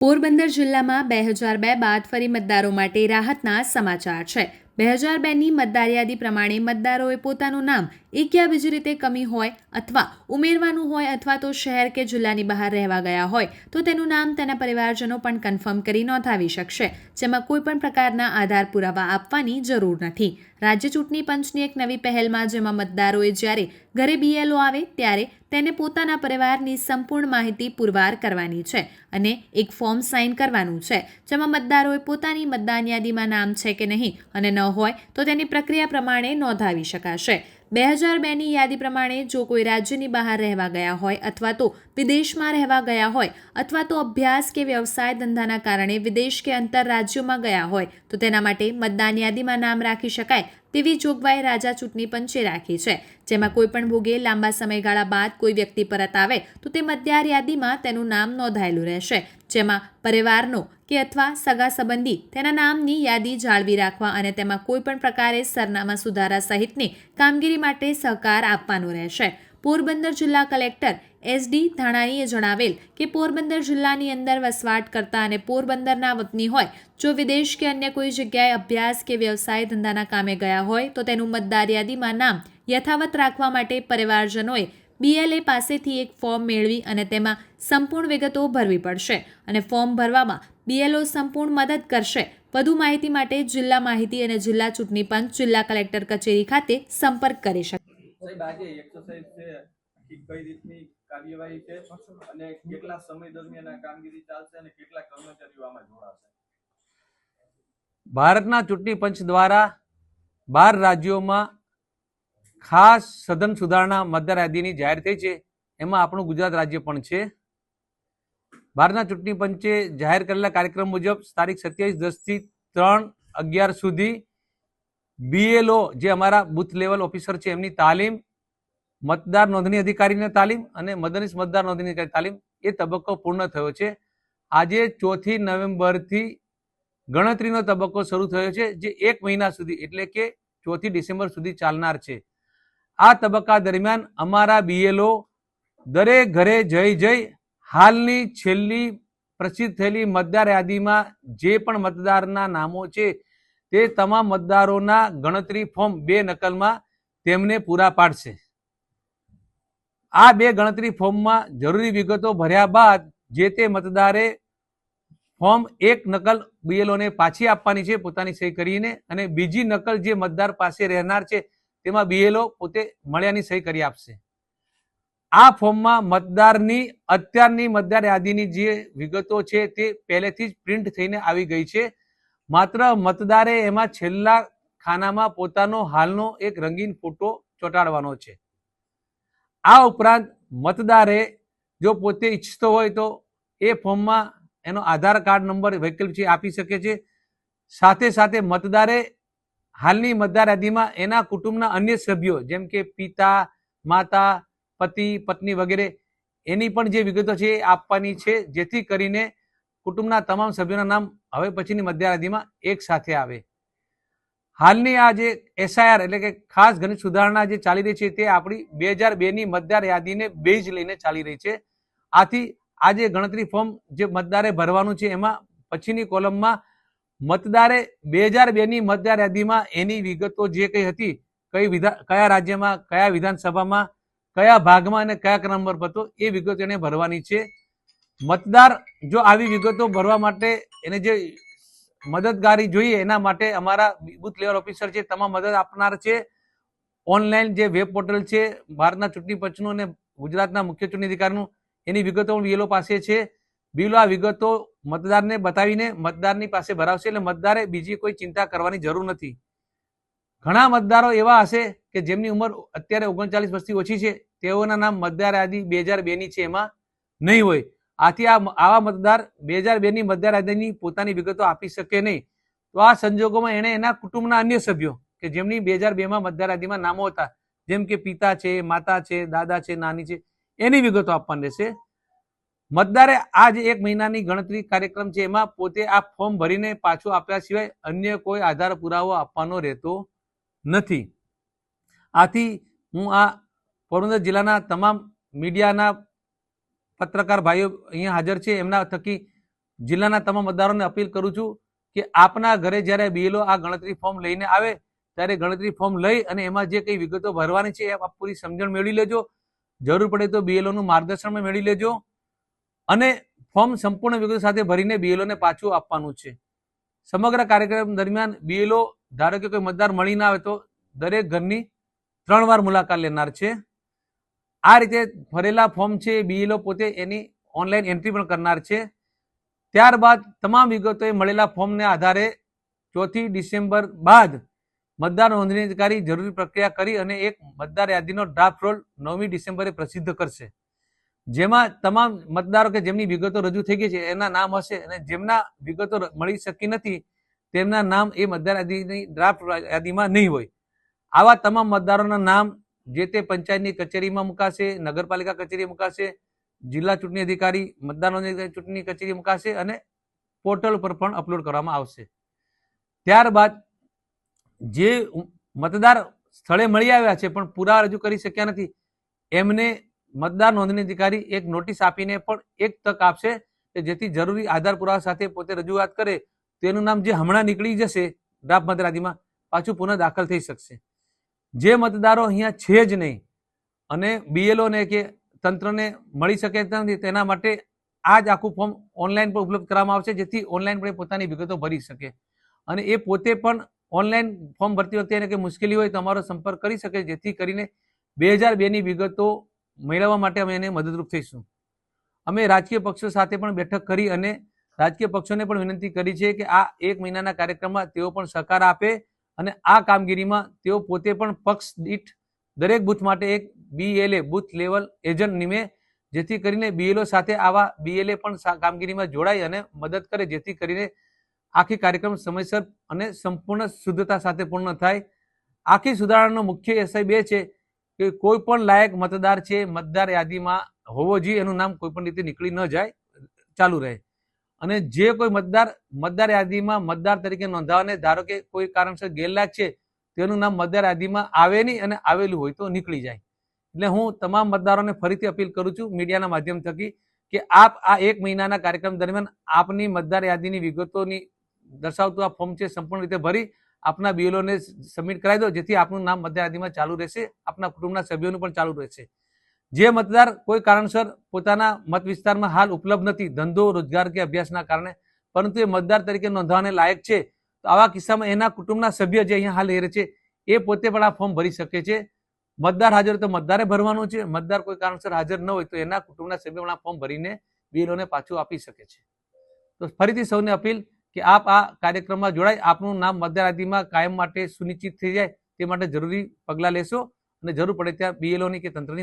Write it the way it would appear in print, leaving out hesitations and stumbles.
પોરબંદર જિલ્લામાં 2002 બાદ ફરી મતદારો માટે રાહતના સમાચાર છે। 2002ની મતદાર યાદી પ્રમાણે મતદારોએ પોતાનું નામ એક યા બીજી રીતે કમી હોય અથવા ઉમેરવાનું હોય અથવા તો શહેર કે જિલ્લાની બહાર રહેવા ગયા હોય તો તેનું નામ તેના પરિવારજનો પણ કન્ફર્મ કરી નોંધાવી શકશે, જેમાં કોઈ પણ પ્રકારના આધાર પુરાવા આપવાની જરૂર નથી। રાજ્ય ચૂંટણી પંચની એક નવી પહેલમાં જેમાં મતદારોએ જ્યારે ઘરે BLO આવે ત્યારે તેને પોતાના પરિવારની સંપૂર્ણ માહિતી પુરવાર કરવાની છે અને એક ફોર્મ સાઇન કરવાનું છે, જેમાં મતદારોએ પોતાની મતદાન યાદીમાં નામ છે કે નહીં અને ન હોય તો તેની પ્રક્રિયા પ્રમાણે નોંધાવી શકાશે। 2002ની યાદી પ્રમાણે જો કોઈ રાજ્યની બહાર રહેવા ગયા હોય અથવા તો વિદેશમાં રહેવા ગયા હોય અથવા તો અભ્યાસ કે વ્યવસાય ધંધાના કારણે વિદેશ કે અંતર રાજ્યોમાં ગયા હોય તો તેના માટે મતદાન યાદીમાં નામ રાખી શકાય તેવી જોગવાઈ રાજ્ય ચૂંટણી પંચે રાખી છે, જેમાં કોઈ પણ ભોગે લાંબા સમયગાળા બાદ કોઈ વ્યક્તિ પરત આવે તો તે મતદાર યાદીમાં તેનું નામ નોંધાયેલું રહેશે, જેમાં પરિવારનો કે અથવા સગા સંબંધી તેના નામની યાદી જાળવી રાખવા અને તેમાં કોઈ પણ પ્રકારે સરનામા સુધારા સહિતની કામગીરી માટે સહકાર આપવાનો રહેશે। પોરબંદર જિલ્લા કલેક્ટર SD ધાણાણીએ જણાવેલ કે પોરબંદર જિલ્લાની અંદર વસવાટ કરતા અને પોરબંદરના વતની હોય જો વિદેશ કે અન્ય કોઈ જગ્યાએ અભ્યાસ કે વ્યવસાય ધંધાના કામે ગયા હોય તો તેનું મતદાર યાદીમાં નામ યથાવત રાખવા માટે પરિવારજનોએ BLA પાસેથી એક ફોર્મ મેળવી અને તેમાં સંપૂર્ણ વિગતો ભરવી પડશે અને ફોર્મ ભરવામાં BLO સંપૂર્ણ મદદ કરશે। વધુ માહિતી માટે જિલ્લા માહિતી અને જિલ્લા ચૂંટણી પંચ જિલ્લા કલેક્ટર કચેરી ખાતે સંપર્ક કરી શકે। સાહેબ, આજે એક્સરસાઇઝ છે, કઈ રીતની કાર્યવાહી છે અને કેટલા સમય દરમિયાન આ કામગીરી ચાલશે અને કેટલા કર્મચારીઓ આમાં જોડાશે? ભારતના ચૂંટણી પંચ દ્વારા 12 રાજ્યોમાં ખાસ સઘન સુધારણા મતદાર યાદીની જાહેર થઈ છે, એમાં આપણું ગુજરાત રાજ્ય પણ છે। ભારતના ચૂંટણી પંચે જાહેર કરેલા કાર્યક્રમ મુજબ તારીખ 27/10 થી 3/11 સુધી BLO જે અમારા બુથ લેવલ ઓફિસર છે એમની તાલીમ, મતદાર નોંધણી અધિકારીની તાલીમ અને મદદનીશ મતદાર નોંધણી અધિકારી તાલીમ એ તબક્કો પૂર્ણ થયો છે। આજે 4 નવેમ્બરથી ગણતરીનો તબક્કો શરૂ થયો છે, જે 1 મહિના સુધી એટલે કે 4 ડિસેમ્બર સુધી ચાલનાર છે। આ તબક્કા દરમિયાન અમારા BLO દરેક ઘરે જઈ હાલની છેલ્લી પ્રસિદ્ધ થયેલી મતદાર યાદીમાં જે પણ મતદારના નામો છે તે તમામ મતદારોના ગણતરી ફોર્મ 2 નકલમાં તેમને પૂરા પાડશે। આ 2 ગણતરી ફોર્મમાં જરૂરી વિગતો ભર્યા બાદ જે તે મતદારે ફોર્મ 1 નકલ BLO ને પાછી આપવાની છે પોતાની સહી કરીને, અને બીજી નકલ જે મતદાર પાસે રહેનાર છે તેમાં BLO પોતે મળ્યાની સહી કરી આપશે। આ ફોર્મમાં મતદારની અત્યારની મતદાર યાદીની જે વિગતો છે તે પહેલેથી જ પ્રિન્ટ થઈને આવી ગઈ છે, માત્ર મતદારે એમાં છેલ્લા ખાનામાં પોતાનો હાલનો એક રંગીન ફોટો ચોંટાડવાનો છે। આ ઉપરાંત મતદારે જો પોતે ઈચ્છતો હોય તો એ ફોર્મમાં એનો આધાર કાર્ડ નંબર વૈકલ્પિક છે આપી શકે છે। સાથે સાથે મતદારે હાલની મતદાર યાદીમાં એના કુટુંબના અન્ય સભ્યો જેમ કે પિતા, માતા, પતિ, પત્ની વગેરે એની પણ જે વિગતો છે એ આપવાની છે, જેથી કરીને કુટુંબના તમામ સભ્યોના નામ હવે પછીની મતદાર યાદીમાં એક સાથે આવે। હાલની આ જે SIR એટલે કે ખાસ ઘનિષ્ઠ સુધારણા જે ચાલી રહી છે તે આપણી 2002ની મતદાર યાદીને બેઝ લઈને ચાલી રહી છે। આથી આ જે ગણતરી ફોર્મ જે મતદારે ભરવાનું છે એમાં પછીની કોલમમાં મતદારે 2002ની મતદાર યાદીમાં એની વિગતો જે કઈ હતી, કયા રાજ્યમાં, કયા વિધાનસભામાં, કયા ભાગમાં અને કયા ક્રમ નંબર હતો એ વિગતો એને ભરવાની છે। મતદાર જો આવી વિગતો ભરવા માટે એને જે મદદગારી જોઈએ એના માટે અમારા બુથ લેવલ ઓફિસર છે તમામ મદદ આપનાર છે। ઓનલાઈન જે વેબ પોર્ટલ છે ભારતના ચૂંટણી પંચનું અને ગુજરાતના મુખ્ય ચૂંટણી અધિકારીનું, એની વિગતો BLO પાસે છે। BLO આ વિગતો મતદારને બતાવીને મતદારની પાસે ભરાવશે, એટલે મતદારે બીજી કોઈ ચિંતા કરવાની જરૂર નથી। ઘણા મતદારો એવા હશે કે જેમની ઉંમર અત્યારે 39 વર્ષથી ઓછી છે, તેઓના નામ મતદાર યાદી 2002ની છે એમાં નહીં હોય। આથી આવા મતદાર 2002ની મતદાર યાદીની પોતાની વિગતો આપી શકે નહીં। તો આ સંજોગોમાં એણે એના કુટુંબના અન્ય સભ્યો કે જેમની 2002માં મતદાર યાદીમાં નામો હતા, જેમ કે પિતા છે, માતા છે, દાદા છે, નાની છે, એની વિગતો આપવાની રહેશે। મતદારે આ જે 1 મહિનાની ગણતરી કાર્યક્રમ છે એમાં પોતે આ ફોર્મ ભરીને પાછું આપ્યા સિવાય અન્ય કોઈ આધાર પુરાવો આપવાનો રહેતો નથી। આથી હું આ પોરબંદર જિલ્લાના તમામ મીડિયાના પત્રકાર ભાઈઓ અહીંયા હાજર છે એમના થકી જિલ્લાના તમામ મતદારોને અપીલ કરું છું કે આપના ઘરે જ્યારે બીએલઓ આ ગણતરી ફોર્મ લઈને આવે ત્યારે ગણતરી ફોર્મ લઈ અને એમાં જે કઈ વિગતો ભરવાની છે એ આપ પૂરી સમજણ મેળવી લેજો. જરૂર પડે તો બીએલઓ નું માર્ગદર્શન મેળવી લેજો અને ફોર્મ સંપૂર્ણ વિગતો સાથે ભરીને બીએલઓ ને પાછું આપવાનું છે. સમગ્ર કાર્યક્રમ દરમિયાન બીએલઓ ધારો કે કોઈ મતદાર મળી ના આવે તો દરેક ઘરની 3 વાર મુલાકાત લેનાર છે. આ રીતે ભરેલા ફોર્મ છે બીએલઓ પોતે એની ઓનલાઈન એન્ટ્રી પણ કરનાર છે. ત્યારબાદ તમામ વિગતોએ મળેલા ફોર્મને આધારે 4 ડિસેમ્બર બાદ મતદાર નોંધણી અધિકારી જરૂરી પ્રક્રિયા કરી અને એક મતદાર યાદીનો ડ્રાફ્ટ રોલ 9મી ડિસેમ્બરે પ્રસિદ્ધ કરશે, જેમાં તમામ મતદારો કે જેમની વિગતો રજૂ થઈ ગઈ છે એના નામ હશે અને જેમના વિગતો મળી શકી નથી તેમના નામ એ મતદાર યાદીની ડ્રાફ્ટ યાદીમાં નહીં હોય. આવા તમામ મતદારોના નામ જે તે પંચાયતની કચેરીમાં મુકાશે, નગરપાલિકા કચેરી મુકાશે, જિલ્લા ચૂંટણી અધિકારી મતદાર નોંધણી ચૂંટણી કચેરી મુકાશે અને પોર્ટલ પર પણ અપલોડ કરવામાં આવશે. ત્યારબાદ જે મતદાર સ્થળે મળી આવ્યા છે પણ પુરાવા રજૂ કરી શક્યા નથી એમને મતદાર નોંધણી અધિકારી એક નોટિસ આપીને પણ એક તક આપશે કે જેથી જરૂરી આધાર પુરાવા સાથે પોતે રજૂઆત કરે તેનું નામ જે હમણાં નીકળી જશે ડ્રાફ્ટ મતદાર યાદીમાં પાછું પુનઃ દાખલ થઈ શકશે. જે મતદારો અહીંયા છે જ નહીં અને બીએલઓ ને કે તંત્રને મળી શકે નથી તેના માટે આ જ આખું ફોર્મ ઓનલાઈન પર ઉપલબ્ધ કરવામાં આવશે જેથી ઓનલાઈન પણ પોતાની વિગતો ભરી શકે અને એ પોતે પણ ઓનલાઈન ફોર્મ ભરતી વખતે એને કંઈ મુશ્કેલી હોય તો અમારો સંપર્ક કરી શકે જેથી કરીને 2002ની વિગતો મેળવવા માટે અમે એને મદદરૂપ થઈશું. અમે રાજકીય પક્ષો સાથે પણ બેઠક કરી અને રાજકીય પક્ષોને પણ વિનંતી કરી છે કે આ 1 મહિનાના કાર્યક્રમમાં તેઓ પણ સહકાર આપે અને આ કામગીરીમાં તેઓ પોતે પણ પક્ષ દીઠ દરેક બૂથ માટે એક બીએલએ બૂથ લેવલ એજન્ટ નિમે જેથી કરીને બીએલઓ સાથે આવા બીએલએ પણ કામગીરીમાં જોડાય અને મદદ કરે જેથી કરીને આખી કાર્યક્રમ સમયસર અને સંપૂર્ણ શુદ્ધતા સાથે પૂર્ણ થાય. આખી સુધારણાનો મુખ્ય એસઆઈ 2 છે કે કોઈ પણ લાયક મતદાર છે મતદાર યાદીમાં હોવો જોઈએ, એનું નામ કોઈ પણ રીતે નીકળી ન જાય, ચાલુ રહે અને જે કોઈ મતદાર યાદીમાં મતદાર તરીકે નોંધાવાને ધારો કે કોઈ કારણસર ગેરલાયક છે તેનું નામ મતદાર યાદીમાં આવે નહીં અને આવેલું હોય તો નીકળી જાય. એટલે હું તમામ મતદારોને ફરીથી અપીલ કરું છું મીડિયાના માધ્યમ થકી કે આપ આ 1 મહિનાના કાર્યક્રમ દરમિયાન આપની મતદાર યાદીની વિગતોની દર્શાવતું આ ફોર્મ છે સંપૂર્ણ રીતે ભરી આપના બીએલઓને સબમિટ કરાવી દો જેથી આપનું નામ મતદાર યાદીમાં ચાલુ રહેશે, આપના કુટુંબના સભ્યોનું પણ ચાલુ રહેશે. જે મતદાર કોઈ કારણસર પોતાના મત વિસ્તારમાં હાલ ઉપલબ્ધ નથી ધંધો રોજગાર કે અભ્યાસના કારણે પરંતુ એ મતદાર તરીકે નોંધવાને લાયક છે તો આવા કિસ્સામાં એના કુટુંબના સભ્ય જે અહીંયા હાલ રહે છે એ પોતે પણ આ ફોર્મ ભરી શકે છે. મતદાર હાજર તો મતદારે ભરવાનું છે, મતદાર કોઈ કારણસર હાજર ન હોય તો એના કુટુંબના સભ્યો પણ આ ફોર્મ ભરીને બીએલઓને પાછું આપી શકે છે. તો ફરીથી સૌને અપીલ કે આપ આ કાર્યક્રમમાં જોડાય, આપનું નામ મતદાર યાદીમાં કાયમ માટે સુનિશ્ચિત થઈ જાય તે માટે જરૂરી પગલાં લેશો અને જરૂર પડે ત્યાં બીએલઓની કે તંત્રની